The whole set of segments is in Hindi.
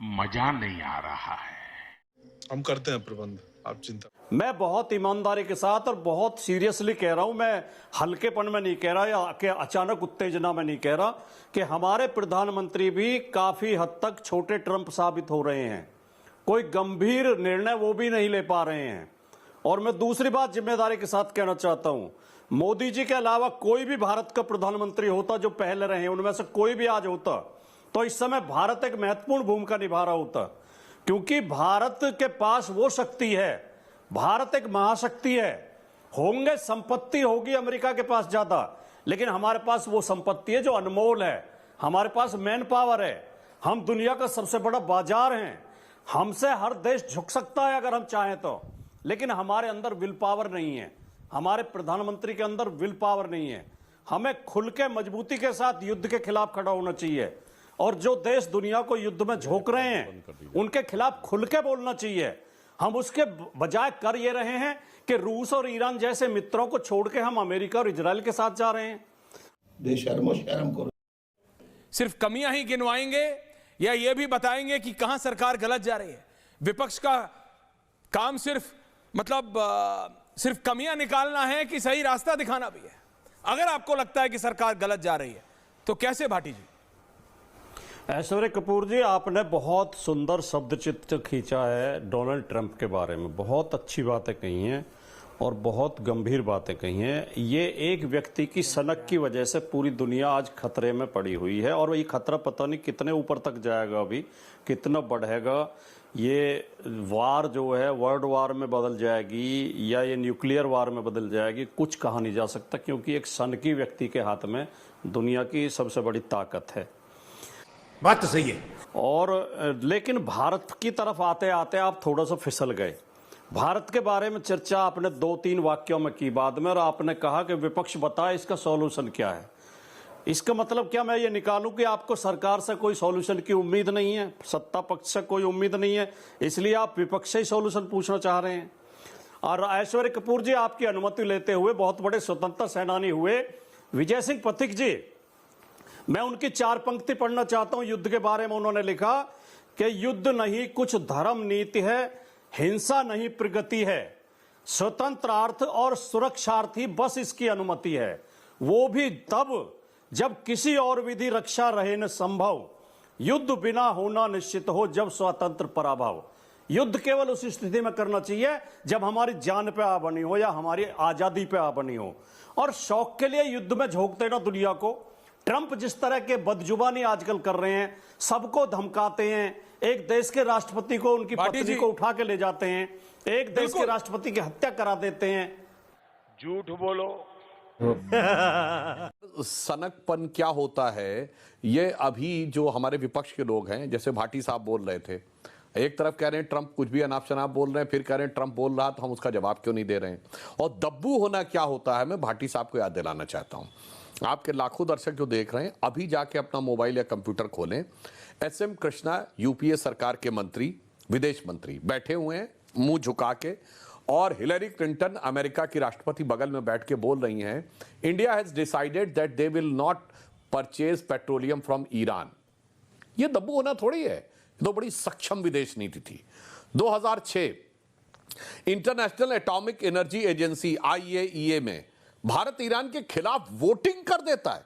मजा नहीं आ रहा है। हम करते हैं प्रबंध, आप चिंता। मैं बहुत ईमानदारी के साथ और बहुत सीरियसली कह रहा हूं, मैं हल्केपन में नहीं कह रहा या कि अचानक उत्तेजना में नहीं कह रहा, कि हमारे प्रधानमंत्री भी काफी हद तक छोटे ट्रंप साबित हो रहे हैं। कोई गंभीर निर्णय वो भी नहीं ले पा रहे हैं। और मैं दूसरी बात जिम्मेदारी के साथ कहना चाहता हूं, मोदी जी के अलावा कोई भी भारत का प्रधानमंत्री होता जो पहले रहे, उनमें से कोई भी आज होता, तो इस समय भारत एक महत्वपूर्ण भूमिका निभा रहा होता। क्योंकि भारत के पास वो शक्ति है, भारत एक महाशक्ति है। होंगे संपत्ति होगी अमेरिका के पास ज्यादा, लेकिन हमारे पास वो संपत्ति है जो अनमोल है। हमारे पास मैन पावर है, हम दुनिया का सबसे बड़ा बाजार हैं, हमसे हर देश झुक सकता है अगर हम चाहें तो। लेकिन हमारे अंदर विल पावर नहीं है, हमारे प्रधानमंत्री के अंदर विल पावर नहीं है। हमें खुल के मजबूती के साथ युद्ध के खिलाफ खड़ा होना चाहिए, और जो देश दुनिया को युद्ध में झोंक रहे हैं उनके खिलाफ खुल के बोलना चाहिए। हम उसके बजाय कर ये रहे हैं कि रूस और ईरान जैसे मित्रों को छोड़ के हम अमेरिका और इजराइल के साथ जा रहे हैं। शर्म सिर्फ कमियां ही गिनवाएंगे या ये भी बताएंगे कि कहां सरकार गलत जा रही है? विपक्ष का काम सिर्फ सिर्फ कमियां निकालना है कि सही रास्ता दिखाना भी है? अगर आपको लगता है कि सरकार गलत जा रही है तो कैसे भाटी जी? ऐश्वर्य कपूर जी, आपने बहुत सुंदर शब्द चित्र खींचा है डोनाल्ड ट्रंप के बारे में। बहुत अच्छी बातें कही हैं और बहुत गंभीर बातें कही हैं। ये एक व्यक्ति की सनक की वजह से पूरी दुनिया आज खतरे में पड़ी हुई है, और ये खतरा पता नहीं कितने ऊपर तक जाएगा, अभी कितना बढ़ेगा। ये वार जो है वर्ल्ड वार में बदल जाएगी या ये न्यूक्लियर वार में बदल जाएगी, कुछ कहा नहीं जा सकता, क्योंकि एक सनकी व्यक्ति के हाथ में दुनिया की सबसे बड़ी ताकत है। बात तो सही है। और लेकिन भारत की तरफ आते आते आप थोड़ा सा फिसल गए। भारत के बारे में चर्चा आपने 2-3 वाक्यों में की बाद में, और आपने कहा कि विपक्ष बताए इसका सॉल्यूशन क्या है। इसका मतलब क्या मैं ये निकालूं कि आपको सरकार से कोई सॉल्यूशन की उम्मीद नहीं है, सत्ता पक्ष से कोई उम्मीद नहीं है, इसलिए आप विपक्ष से ही सॉल्यूशन पूछना चाह रहे हैं? और ऐश्वर्य कपूर जी, आपकी अनुमति लेते हुए बहुत बड़े स्वतंत्रता सेनानी हुए विजय सिंह पथिक जी, मैं उनकी 4 पंक्ति पढ़ना चाहता हूं युद्ध के बारे में। उन्होंने लिखा कि युद्ध नहीं कुछ धर्म नीति है, हिंसा नहीं प्रगति है, स्वतंत्रार्थ और सुरक्षार्थ ही बस इसकी अनुमति है, वो भी तब जब किसी और विधि रक्षा रहे न संभव, युद्ध बिना होना निश्चित हो जब स्वतंत्र पराभव। युद्ध केवल उस स्थिति में करना चाहिए जब हमारी जान पे आ बनी हो या हमारी आजादी पे आ बनी हो। और शौक के लिए युद्ध में झोंक देना दुनिया को, ट्रंप जिस तरह के बदजुबानी आजकल कर रहे हैं, सबको धमकाते हैं, एक देश के राष्ट्रपति को उनकी पत्नी को उठा के ले जाते हैं, एक देश के राष्ट्रपति की हत्या करा देते हैं। झूठ बोलो। सनकपन क्या होता है, ये अभी जो हमारे विपक्ष के लोग हैं, जैसे भाटी साहब बोल रहे थे, एक तरफ कह रहे हैं ट्रंप कुछ भी अनाप शनाप बोल रहे हैं, फिर कह रहे हैं ट्रंप बोल रहा तो हम उसका जवाब क्यों नहीं दे रहे हैं। और दब्बू होना क्या होता है, मैं भाटी साहब को याद दिलाना चाहता हूं। आपके लाखों दर्शक जो देख रहे हैं, अभी जाके अपना मोबाइल या कंप्यूटर खोलें, एसएम कृष्णा यूपीए सरकार के मंत्री, विदेश मंत्री बैठे हुए हैं मुंह झुका के, और हिलरी क्लिंटन अमेरिका की राष्ट्रपति बगल में बैठ के बोल रही हैं, India has decided that they will not purchase petroleum from Iran. ये दब्बू होना थोड़ी है, तो बड़ी सक्षम विदेश नीति थी। 2006 international atomic energy agency IAEA में भारत ईरान के खिलाफ वोटिंग कर देता है,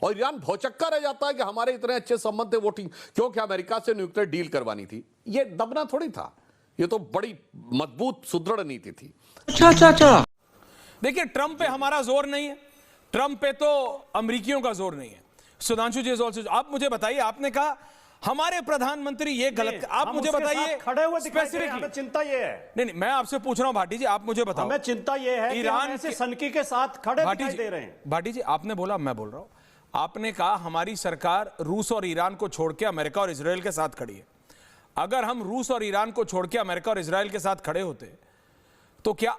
और ईरान भौचक्का रह जाता है कि हमारे इतने अच्छे संबंध थे वोटिंग, क्योंकि अमेरिका से न्यूक्लियर डील करवानी थी। ये दबना थोड़ी था, ये तो बड़ी मजबूत सुदृढ़ नीति थी। अच्छा देखिए, ट्रंप पे हमारा जोर नहीं है, ट्रंप पे तो अमेरिकियों का जोर नहीं है। सुधांशु जी, आप मुझे बताइए, आपने कहा हमारे प्रधानमंत्री ये गलत, आप मुझे बताइए खड़े हुए स्पेसिफिकली। चिंता ये है, नहीं मैं आपसे पूछ रहा हूं भाटी जी, आप मुझे बताओ। हमें चिंता ये है ईरान ऐसे सनकी के साथ खड़े दिखाई दे रहे हैं। भाटी जी, आपने बोला, मैं बोल रहा हूं, आपने कहा हमारी सरकार रूस और ईरान को छोड़ के अमेरिका और इजराइल के साथ खड़ी है। अगर हम रूस और ईरान को छोड़ के अमेरिका और इजराइल के साथ खड़े होते तो क्या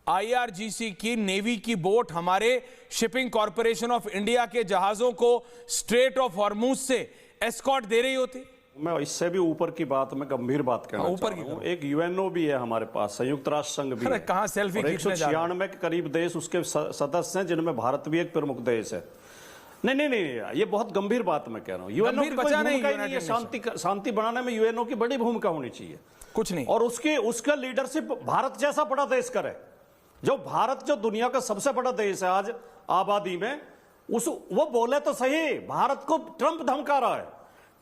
IRGC की नेवी की बोट हमारे शिपिंग कॉर्पोरेशन ऑफ इंडिया के जहाजों को स्ट्रेट ऑफ हॉर्मुज से एस्कॉर्ट दे रही होती? मैं इससे भी ऊपर की बात, मैं गंभीर बात कहना ऊपर चाहता हूं। एक UNO भी है हमारे पास, संयुक्त राष्ट्र संघ भी है। कहां सेल्फी खींचने जा रहे हैं? 196 के करीब देश उसके सदस्य हैं, जिनमें भारत भी एक प्रमुख देश है। नहीं, ये बहुत गंभीर बात मैं कह रहा हूँ। यूएनओ की कोई बचा नहीं, भूमिका ही नहीं है। शांति बनाने में यूएनओ की बड़ी भूमिका होनी चाहिए। कुछ नहीं। और उसका लीडरशिप भारत जैसा बड़ा देश करे, जो भारत जो दुनिया का सबसे बड़ा देश है आज आबादी में, वो बोले तो सही। भारत को ट्रंप धमका रहा है।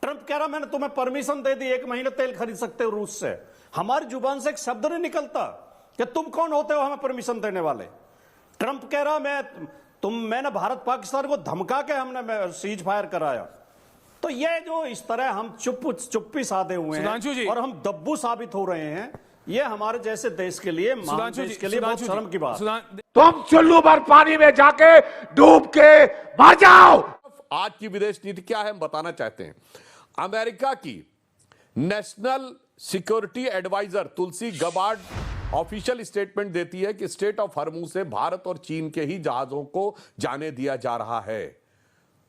ट्रंप कह रहा मैंने तुम्हें परमिशन दे दी, 1 महीने तेल खरीद सकते हो रूस से। हमारी जुबान से एक शब्द नहीं निकलता कि तुम कौन होते हो हमें परमिशन देने वाले। ट्रंप कह रहा मैंने भारत पाकिस्तान को धमका के हमने सीज फायर कराया। तो ये जो इस तरह हम चुप्पी साधे हुए हैं और हम दब्बू साबित हो रहे हैं, ये हमारे जैसे देश के लिए, महान देश के लिए बहुत शर्म की बात। तुम चुल्लू भर पानी में जाके डूब के मर जाओ। आज की विदेश नीति क्या है हम बताना चाहते हैं। अमेरिका की नेशनल सिक्योरिटी एडवाइजर तुलसी गबार्ड ऑफिशियल स्टेटमेंट देती है कि स्ट्रेट ऑफ हॉर्मुज से भारत और चीन के ही जहाजों को जाने दिया जा रहा है।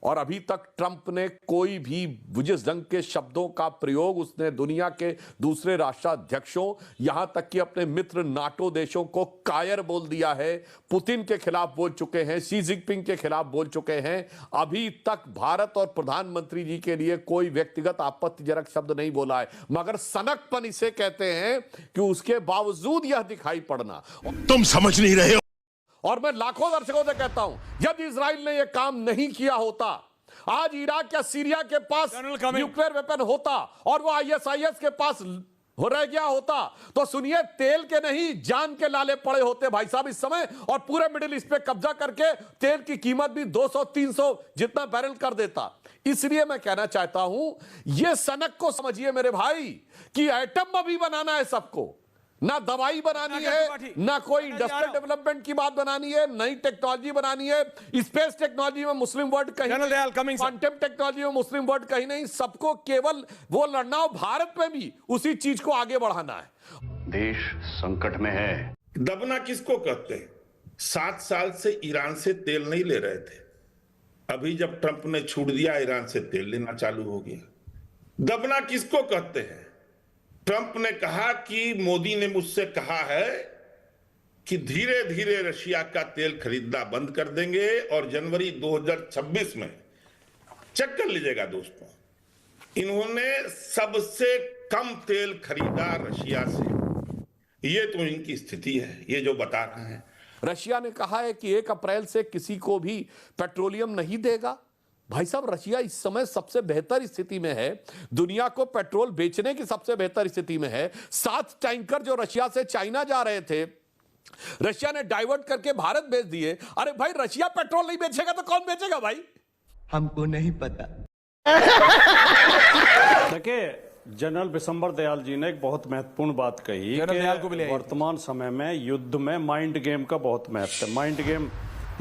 और अभी तक ट्रंप ने कोई भी बुजिस ढंग के शब्दों का प्रयोग, उसने दुनिया के दूसरे राष्ट्राध्यक्षों, यहां तक कि अपने मित्र नाटो देशों को कायर बोल दिया है। पुतिन के खिलाफ बोल चुके हैं, शी जिनपिंग के खिलाफ बोल चुके हैं। अभी तक भारत और प्रधानमंत्री जी के लिए कोई व्यक्तिगत आपत्तिजनक शब्द नहीं बोला है, मगर सनकपन इसे कहते हैं कि उसके बावजूद यह दिखाई पड़ना। तुम समझ नहीं रहे हो। और मैं लाखों दर्शकों से कहता हूं, यदि इजराइल ने यह काम नहीं किया होता, आज इराक या सीरिया के पास न्यूक्लियर वेपन होता और वो आईएसआईएस के पास रह गया होता, तो सुनिए तेल के नहीं जान के लाले पड़े होते भाई साहब इस समय। और पूरे मिडिल ईस्ट पे कब्जा करके तेल की कीमत भी 200-300 जितना बैरल कर देता। इसलिए मैं कहना चाहता हूं, ये सनक को समझिए मेरे भाई कि एटम अभी बनाना है सबको, ना दवाई बनानी है, ना कोई इंडस्ट्रियल डेवलपमेंट की बात बनानी है, नई टेक्नोलॉजी बनानी है। स्पेस टेक्नोलॉजी में मुस्लिम वर्ल्ड कहीं नहीं, क्वांटम टेक्नोलॉजी में मुस्लिम वर्ल्ड कहीं नहीं। सबको केवल वो लड़ना हो, भारत में भी उसी चीज को आगे बढ़ाना है। देश संकट में है। दबना किसको कहते हैं? 7 साल से ईरान से तेल नहीं ले रहे थे, अभी जब ट्रंप ने छूट दिया ईरान से तेल लेना चालू हो गया। दबना किसको कहते हैं? ट्रंप ने कहा कि मोदी ने मुझसे कहा है कि धीरे धीरे रशिया का तेल खरीदना बंद कर देंगे और जनवरी 2026 में चेक कर लीजिएगा दोस्तों, इन्होंने सबसे कम तेल खरीदा रशिया से। ये तो इनकी स्थिति है, ये जो बता रहे हैं। रशिया ने कहा है कि 1 अप्रैल से किसी को भी पेट्रोलियम नहीं देगा। भाई साहब, रशिया इस समय सबसे बेहतर स्थिति में है, दुनिया को पेट्रोल बेचने की सबसे बेहतर स्थिति में है। 7 टैंकर जो रशिया से चाइना जा रहे थे, रशिया ने डाइवर्ट करके भारत भेज दिए। अरे भाई, रशिया पेट्रोल नहीं बेचेगा तो कौन बेचेगा भाई? हमको नहीं पता। देखिए, जनरल बिशंबर दयाल जी ने एक बहुत महत्वपूर्ण बात कही कि वर्तमान समय में युद्ध में माइंड गेम का बहुत महत्व है।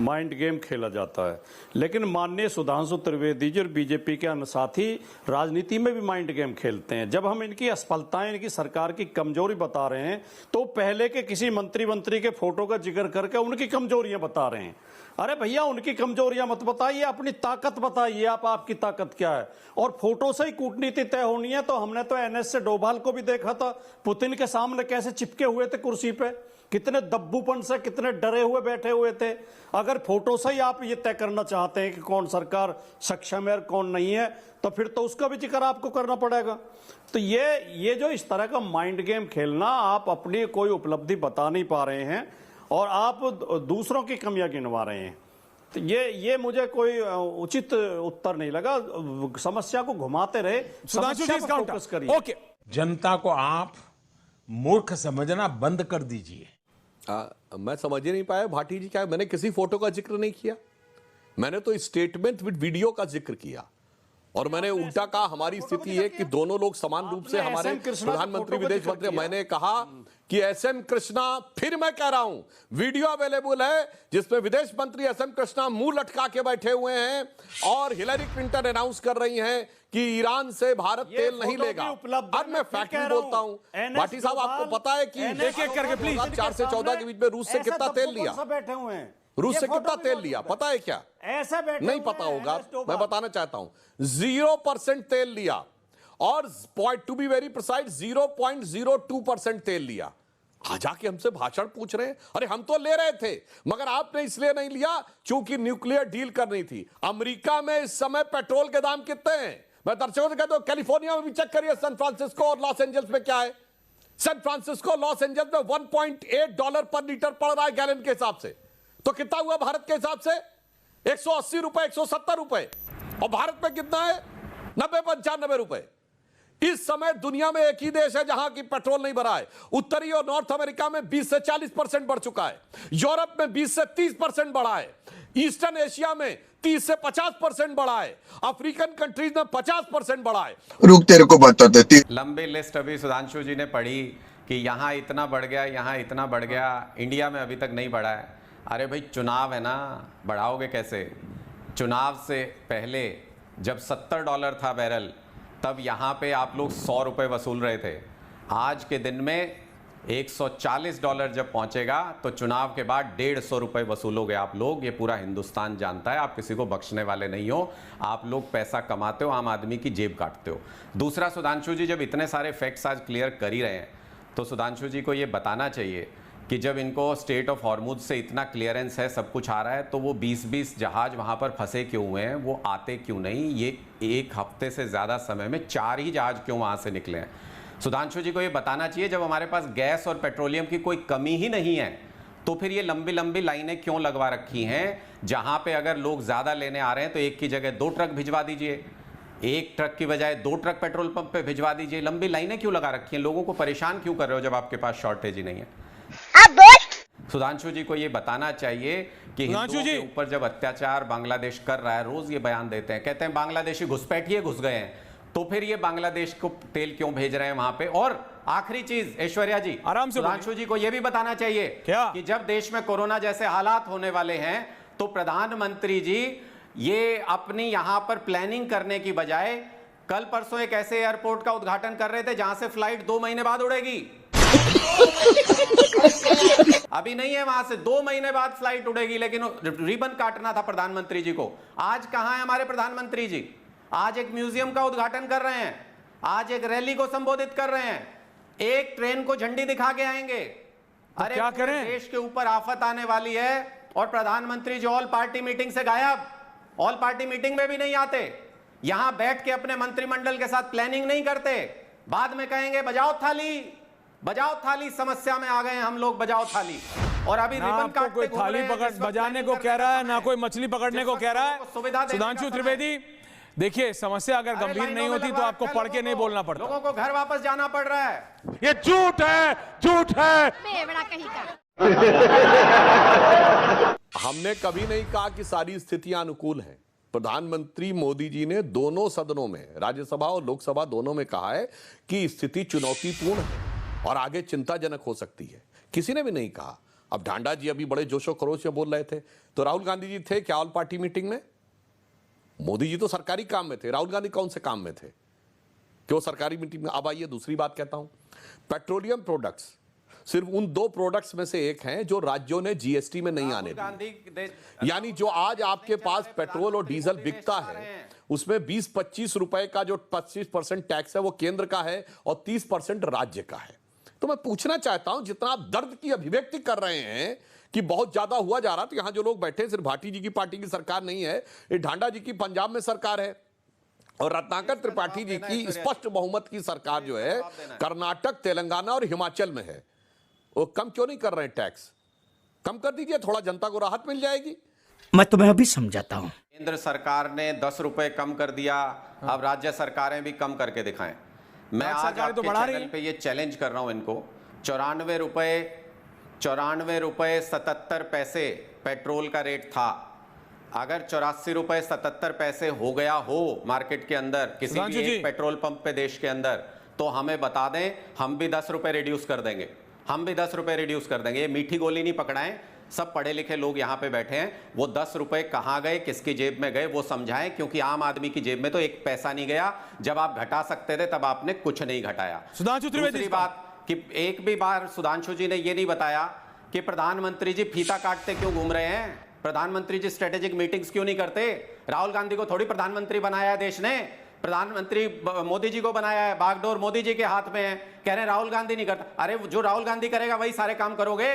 माइंड गेम खेला जाता है। लेकिन माननीय सुधांशु त्रिवेदी जी और बीजेपी के अन्य साथी राजनीति में भी माइंड गेम खेलते हैं। जब हम इनकी असफलताएं, इनकी सरकार की कमजोरी बता रहे हैं, तो पहले के किसी मंत्री के फोटो का जिक्र करके उनकी कमजोरियां बता रहे हैं। अरे भैया, उनकी कमजोरियां मत बताइए, अपनी ताकत बताइए। आपकी ताकत क्या है? और फोटो से ही कूटनीति तय होनी है। तो हमने तो एनएस से डोभाल को भी देखा था, पुतिन के सामने कैसे चिपके हुए थे कुर्सी पे, कितने दब्बूपन से, कितने डरे हुए बैठे हुए थे। अगर फोटो से ही आप ये तय करना चाहते हैं कि कौन सरकार सक्षम है और कौन नहीं है, तो फिर तो उसका भी जिक्र आपको करना पड़ेगा। तो ये जो इस तरह का माइंड गेम खेलना, आप अपनी कोई उपलब्धि बता नहीं पा रहे हैं और आप दूसरों की कमियां गिनवा रहे हैं। तो ये मुझे कोई उचित उत्तर नहीं लगा। समस्या को घुमाते रहे, समस्या पर फोकस करिए। ओके, जनता को आप मूर्ख समझना बंद कर दीजिए। मैं समझ ही नहीं पाया भाटी जी, क्या मैंने किसी फोटो का जिक्र नहीं किया? मैंने तो स्टेटमेंट विद वीडियो का जिक्र किया और मैंने उल्टा कहा हमारी स्थिति है कि दोनों लोग समान रूप से हमारे प्रधानमंत्री, विदेश मंत्री। मैंने कहा कि एसएम कृष्णा, फिर मैं कह रहा हूं, वीडियो अवेलेबल है जिसमें विदेश मंत्री एसएम कृष्णा मुंह लटका के बैठे हुए हैं और हिलरी क्लिंटन अनाउंस कर रही हैं कि ईरान से भारत तेल नहीं लेगा। अब मैं फैक्ट बोलता हूं भाटी साहब, आपको पता है कि एक-एक करके प्लीज, 2004 से 14 के बीच में रूस से कितना तेल लिया? बैठे हुए हैं, रूस से कितना तेल लिया पता है क्या? ऐसा नहीं पता होगा, मैं बताना चाहता हूं। 0% तेल लिया और टू बी वेरी प्रिसाइज 0.02% तेल लिया। आ जाके हमसे भाषण पूछ रहे हैं। अरे हम तो ले रहे थे, मगर आपने इसलिए नहीं लिया क्योंकि न्यूक्लियर डील करनी थी। अमेरिका में इस समय पेट्रोल के दाम कितने हैं? मैं दर्शकों से कहता हूं कैलिफोर्निया में भी चेक करिए, सैन फ्रांसिस्को और लॉस एंजल्स में क्या है। सैन फ्रांसिस्को, लॉस एंजल्स में $1.8 पर लीटर पड़ रहा है गैलन के हिसाब से। तो कितना हुआ भारत के हिसाब से? 180 रुपए, 170 रुपए। और भारत में कितना है? 90-95 रुपए। इस समय दुनिया में एक ही देश है जहां की पेट्रोल नहीं बढ़ा है। उत्तरी और नॉर्थ अमेरिका में 20 से 40% बढ़ चुका है। यूरोप में 20 से 30% बढ़ा है। ईस्टर्न एशिया में 30 से 50% बढ़ा है। अफ्रीकन कंट्रीज में 50% बढ़ा है। रुक, तेरे को बता देती। लंबी लिस्ट अभी सुधांशु जी ने पढ़ी कि यहाँ इतना बढ़ गया, यहाँ इतना बढ़ गया, इंडिया में अभी तक नहीं बढ़ा है। अरे भाई चुनाव है ना, बढ़ाओगे कैसे? चुनाव से पहले जब $70 था बैरल, तब यहाँ पे आप लोग 100 रुपये वसूल रहे थे। आज के दिन में $140 जब पहुँचेगा तो चुनाव के बाद 150 रुपये वसूलोगे आप लोग। ये पूरा हिंदुस्तान जानता है, आप किसी को बख्शने वाले नहीं हो। आप लोग पैसा कमाते हो, आम आदमी की जेब काटते हो। दूसरा, सुधांशु जी जब इतने सारे फैक्ट्स आज क्लियर कर ही रहे हैं तो सुधांशु जी को ये बताना चाहिए कि जब इनको स्टेट ऑफ हॉर्मुज से इतना क्लियरेंस है, सब कुछ आ रहा है, तो वो 20-20 जहाज वहाँ पर फंसे क्यों हुए हैं? वो आते क्यों नहीं? ये एक हफ्ते से ज़्यादा समय में 4 ही जहाज क्यों वहाँ से निकले हैं? सुधांशु जी को ये बताना चाहिए। जब हमारे पास गैस और पेट्रोलियम की कोई कमी ही नहीं है तो फिर ये लंबी लंबी लाइनें क्यों लगवा रखी हैं? जहाँ पे अगर लोग ज़्यादा लेने आ रहे हैं तो एक की जगह 2 ट्रक भिजवा दीजिए, 1 ट्रक की बजाय 2 ट्रक पेट्रोल पंप पे भिजवा दीजिए। लंबी लाइनें क्यों लगा रखी हैं? लोगों को परेशान क्यों कर रहे हो जब आपके पास शॉर्टेज ही नहीं है? सुधांशु जी को ये बताना चाहिए कि हिंदुओं के ऊपर जब अत्याचार बांग्लादेश कर रहा है, रोज ये बयान देते हैं, कहते हैं बांग्लादेशी घुसपैठिए घुस गए हैं, तो फिर ये बांग्लादेश को तेल क्यों भेज रहे हैं वहां पे? और आखिरी चीज ऐश्वर्या जी, आराम से सुधांशु जी को यह भी बताना चाहिए क्या? कि जब देश में कोरोना जैसे हालात होने वाले हैं तो प्रधानमंत्री जी ये अपनी यहां पर प्लानिंग करने की बजाय कल परसों एक ऐसे एयरपोर्ट का उद्घाटन कर रहे थे जहां से फ्लाइट 2 महीने बाद उड़ेगी। अभी नहीं है, वहां से 2 महीने बाद फ्लाइट उड़ेगी, लेकिन रिबन काटना था प्रधानमंत्री जी को। आज कहां है हमारे प्रधानमंत्री जी? आज एक म्यूजियम का उद्घाटन कर रहे हैं, आज एक रैली को संबोधित कर रहे हैं, एक ट्रेन को झंडी दिखा के आएंगे। अरे क्या करें? देश के ऊपर आफत आने वाली है और प्रधानमंत्री जी ऑल पार्टी मीटिंग से गायब, ऑल पार्टी मीटिंग में भी नहीं आते, यहां बैठ के अपने मंत्रिमंडल के साथ प्लानिंग नहीं करते। बाद में कहेंगे बजाओ थाली, बजाओ थाली, समस्या में आ गए हम लोग, बजाओ थाली। और अभी रिबन काटते कोई थाली पकड़ बजाने को कह रहा है, ना कोई मछली पकड़ने को कह रहा है। सुधांशु त्रिवेदी, देखिए समस्या अगर गंभीर नहीं होती तो आपको पढ़ के नहीं बोलना पड़ता। लोगों को घर वापस जाना पड़ रहा है। ये झूठ है, झूठ है। हमने कभी नहीं कहा कि सारी स्थितियां अनुकूल हैं। प्रधानमंत्री मोदी जी ने दोनों सदनों में, राज्यसभा और लोकसभा दोनों में कहा है कि स्थिति चुनौतीपूर्ण है और आगे चिंताजनक हो सकती है। किसी ने भी नहीं कहा। अब ढांडा जी अभी बड़े जोशो खरोश से बोल रहे थे, तो राहुल गांधी जी थे क्या ऑल पार्टी मीटिंग में? मोदी जी तो सरकारी काम में थे, राहुल गांधी कौन से काम में थे कि वो सरकारी मीटिंग में? अब आइए दूसरी बात कहता हूं, पेट्रोलियम प्रोडक्ट्स सिर्फ उन 2 प्रोडक्ट्स में से एक हैं जो राज्यों ने जीएसटी में नहीं आने दिए। यानी जो आज आपके पास पेट्रोल और डीजल बिकता है उसमें 20-25 रुपए का जो 25% टैक्स है वो केंद्र का है और 30% राज्य का है। तो मैं पूछना चाहता हूं, जितना आप दर्द की अभिव्यक्ति कर रहे हैं कि बहुत ज्यादा हुआ जा रहा, तो यहां जो लोग बैठे सिर्फ भाटी जी की पार्टी की सरकार नहीं है, ये ढांडा जी की पंजाब में सरकार है और रत्नाकर त्रिपाठी जी की स्पष्ट बहुमत की सरकार जो है कर्नाटक, तेलंगाना और हिमाचल में है। वो कम क्यों नहीं कर रहे हैं? टैक्स कम कर दीजिए, थोड़ा जनता को राहत मिल जाएगी। मैं तुम्हें अभी समझाता हूं। केंद्र सरकार ने 10 रुपए कम कर दिया, अब राज्य सरकारें भी कम करके दिखाएं। मैं आज आपके चैनल पे ये चैलेंज कर रहा हूं इनको, 94 रुपए 77 पैसे पेट्रोल का रेट था। अगर 84 रुपए 77 पैसे हो गया हो मार्केट के अंदर किसी भी एक पेट्रोल पंप पे देश के अंदर, तो हमें बता दें, हम भी 10 रुपए रिड्यूस कर देंगे, हम भी 10 रुपए रिड्यूस कर देंगे। ये मीठी गोली नहीं पकड़ाएं, सब पढ़े लिखे लोग यहाँ पे बैठे हैं, वो 10 रुपए कहाँ गए, किसकी जेब में गए वो समझाएं, क्योंकि आम आदमी की जेब में तो एक पैसा नहीं गया। जब आप घटा सकते थे तब आपने कुछ नहीं घटाया। दूसरी बात कि एक भी बार सुधांशु जी ने ये नहीं बताया कि प्रधानमंत्री जी फीता काटते क्यों घूम रहे हैं, प्रधानमंत्री जी स्ट्रेटेजिक मीटिंग्स क्यों नहीं करते। राहुल गांधी को थोड़ी प्रधानमंत्री बनाया है देश ने, प्रधानमंत्री मोदी जी को बनाया है, बागडोर मोदी जी के हाथ में है, कह रहे हैं राहुल गांधी नहीं करता। अरे जो राहुल गांधी करेगा वही सारे काम करोगे।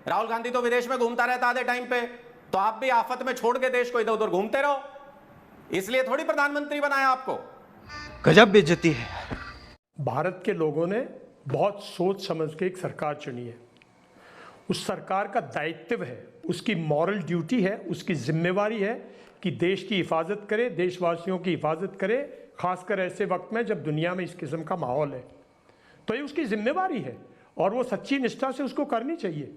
राहुल गांधी तो विदेश में घूमता रहता आधे टाइम पे, तो आप भी आफत में छोड़ के देश को इधर उधर घूमते रहो, इसलिए थोड़ी प्रधानमंत्री बनाया आपको। गजब बेइज्जती है। भारत के लोगों ने बहुत सोच समझ के एक सरकार चुनी है। उस सरकार का दायित्व है, उसकी मॉरल ड्यूटी है, उसकी जिम्मेवारी है कि देश की हिफाजत करे, देशवासियों की हिफाजत करे, खासकर ऐसे वक्त में जब दुनिया में इस किस्म का माहौल है। तो ये उसकी जिम्मेवारी है और वो सच्ची निष्ठा से उसको करनी चाहिए।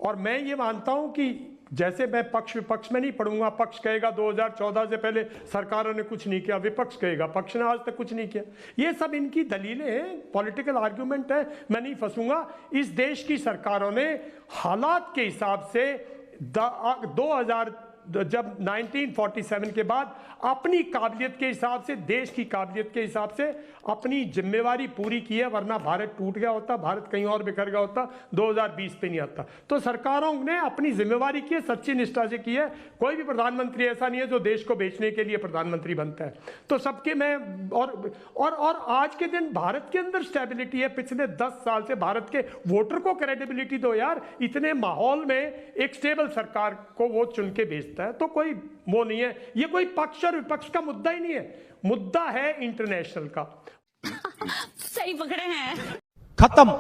और मैं ये मानता हूँ कि जैसे मैं पक्ष विपक्ष में नहीं पढ़ूंगा, पक्ष कहेगा 2014 से पहले सरकारों ने कुछ नहीं किया, विपक्ष कहेगा पक्ष ने आज तक कुछ नहीं किया। ये सब इनकी दलीलें हैं, पॉलिटिकल आर्ग्यूमेंट है, मैं नहीं फंसूंगा। इस देश की सरकारों ने हालात के हिसाब से जब 1947 के बाद अपनी काबिलियत के हिसाब से, देश की काबिलियत के हिसाब से अपनी जिम्मेवारी पूरी की है, वरना भारत टूट गया होता, भारत कहीं और बिखर गया होता, 2020 पे नहीं आता। तो सरकारों ने अपनी जिम्मेवारी की है, सच्ची निष्ठा से की है। कोई भी प्रधानमंत्री ऐसा नहीं है जो देश को बेचने के लिए प्रधानमंत्री बनता है। तो सबके मैं और आज के दिन भारत के अंदर स्टेबिलिटी है। पिछले 10 साल से भारत के वोटर को क्रेडिबिलिटी दो यार। इतने माहौल में एक स्टेबल सरकार को वो चुन के भेजता है, तो कोई वो नहीं है। ये कोई पक्ष और विपक्ष का मुद्दा ही नहीं है, मुद्दा है इंटरनेशनल का। सही पकड़े हैं। खत्म।